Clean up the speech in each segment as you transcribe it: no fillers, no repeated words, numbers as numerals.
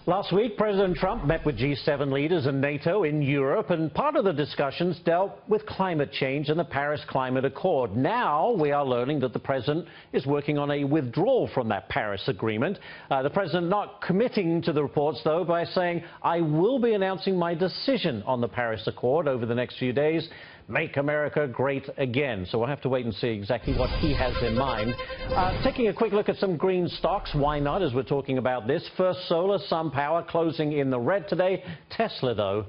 Last week, President Trump met with G7 leaders and NATO in Europe, and part of the discussions dealt with climate change and the Paris Climate Accord. Now we are learning that the president is working on a withdrawal from that Paris agreement. The president not committing to the reports, though, by saying, "I will be announcing my decision on the Paris Accord over the next few days. Make America great again." So we'll have to wait and see exactly what he has in mind. Taking a quick look at some green stocks. Why not, as we're talking about this? First Solar, SunPower closing in the red today. Tesla, though,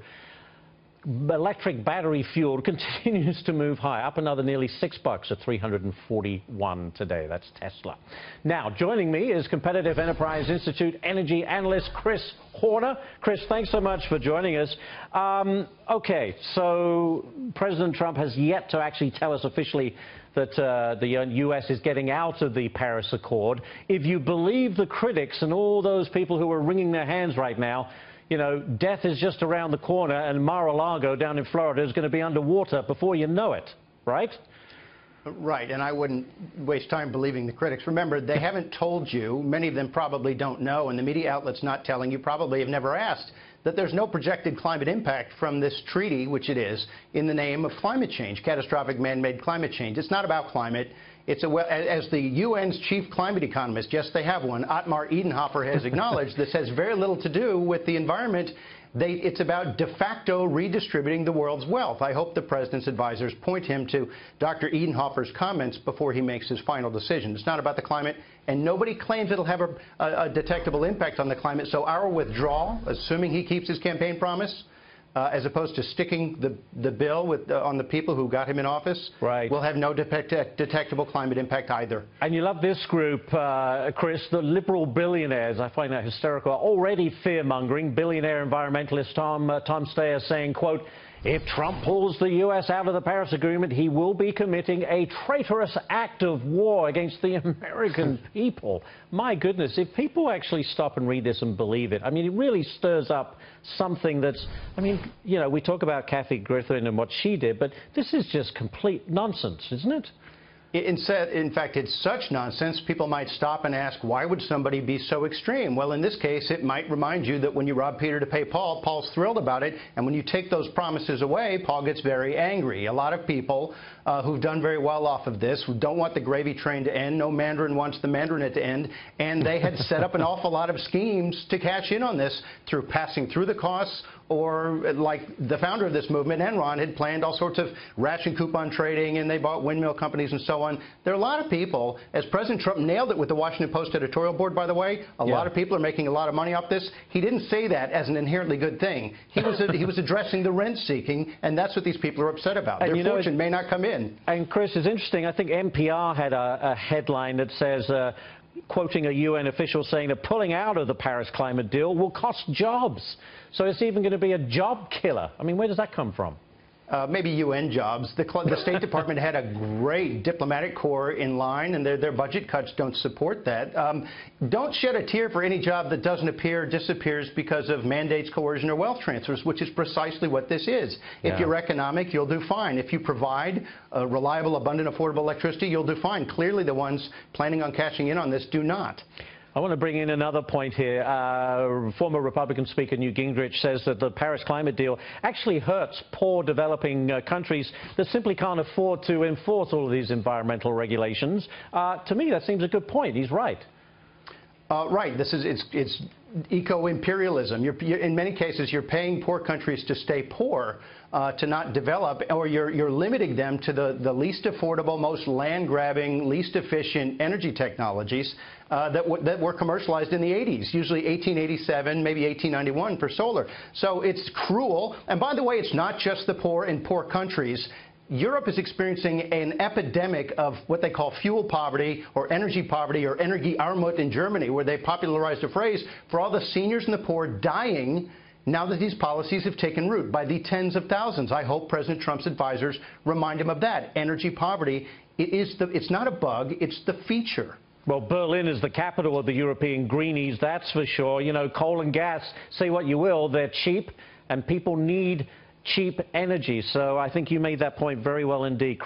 electric battery fuel continues to move high, up another nearly $6 at $341 today. That's Tesla. Now, joining me is Competitive Enterprise Institute energy analyst Chris Horner. Chris, thanks so much for joining us. Okay, so President Trump has yet to actually tell us officially that the U.S. is getting out of the Paris Accord. If you believe the critics and all those people who are wringing their hands right now, you know, death is just around the corner, and Mar-a-Lago down in Florida is going to be underwater before you know it, right? Right, and I wouldn't waste time believing the critics. Remember, they haven't told you, many of them probably don't know, and the media outlets not telling you probably have never asked, that there's no projected climate impact from this treaty, which it is, in the name of climate change, catastrophic man-made climate change. It's not about climate. It's as the UN's chief climate economist, yes, they have one, Otmar Edenhofer has acknowledged, this has very little to do with the environment. It's about de facto redistributing the world's wealth. I hope the president's advisors point him to Dr. Edenhofer's comments before he makes his final decision. It's not about the climate, and nobody claims it'll have a detectable impact on the climate. So our withdrawal, assuming he keeps his campaign promise, as opposed to sticking the bill on the people who got him in office, right, will have no detectable climate impact either. And you love this group, Chris, the liberal billionaires. I find that hysterical. Already fear-mongering. Billionaire environmentalist Tom Steyer saying, quote, "If Trump pulls the U.S. out of the Paris Agreement, he will be committing a traitorous act of war against the American people." My goodness, if people actually stop and read this and believe it, I mean, it really stirs up something that's, I mean, you know, we talk about Kathy Griffin and what she did, but this is just complete nonsense, isn't it? In fact, it's such nonsense, people might stop and ask, why would somebody be so extreme? Well, in this case, it might remind you that when you rob Peter to pay Paul, Paul's thrilled about it, and when you take those promises away, Paul gets very angry. A lot of people who've done very well off of this, who don't want the gravy train to end, no Mandarin wants the Mandarin to end, and they had set up an awful lot of schemes to cash in on this through passing through the costs, or like the founder of this movement, Enron, had planned all sorts of ration coupon trading, and they bought windmill companies and so on. There are a lot of people, as President Trump nailed it with the Washington Post editorial board, by the way, a lot of people are making a lot of money off this. He didn't say that as an inherently good thing. He was addressing the rent-seeking, and that's what these people are upset about. Their fortune may not come in. And, Chris, it's interesting. I think NPR had a headline that says, quoting a UN official saying that pulling out of the Paris climate deal will cost jobs. So it's even going to be a job killer. I mean, where does that come from? Maybe UN jobs. The State Department had a great diplomatic corps in line, and their budget cuts don't support that. Don't shed a tear for any job that doesn't disappears because of mandates, coercion, or wealth transfers, which is precisely what this is. Yeah. If you're economic, you'll do fine. If you provide reliable, abundant, affordable electricity, you'll do fine. Clearly, the ones planning on cashing in on this do not. I want to bring in another point here. Former Republican Speaker Newt Gingrich says that the Paris climate deal actually hurts poor developing countries that simply can't afford to enforce all of these environmental regulations. To me, that seems a good point. He's right. Right. It's eco-imperialism. In many cases, you're paying poor countries to stay poor, to not develop, or you're limiting them to the least affordable, most land-grabbing, least efficient energy technologies that were commercialized in the 80s, usually 1887, maybe 1891 for solar. So it's cruel. And by the way, it's not just the poor in poor countries. Europe is experiencing an epidemic of what they call fuel poverty or energy Energiearmut in Germany, where they popularized a phrase for all the seniors and the poor dying now that these policies have taken root by the tens of thousands. I hope President Trump's advisors remind him of that. Energy poverty, it's not a bug, it's the feature. Well, Berlin is the capital of the European greenies, that's for sure. You know, coal and gas, say what you will, they're cheap, and people need cheap energy. So I think you made that point very well indeed.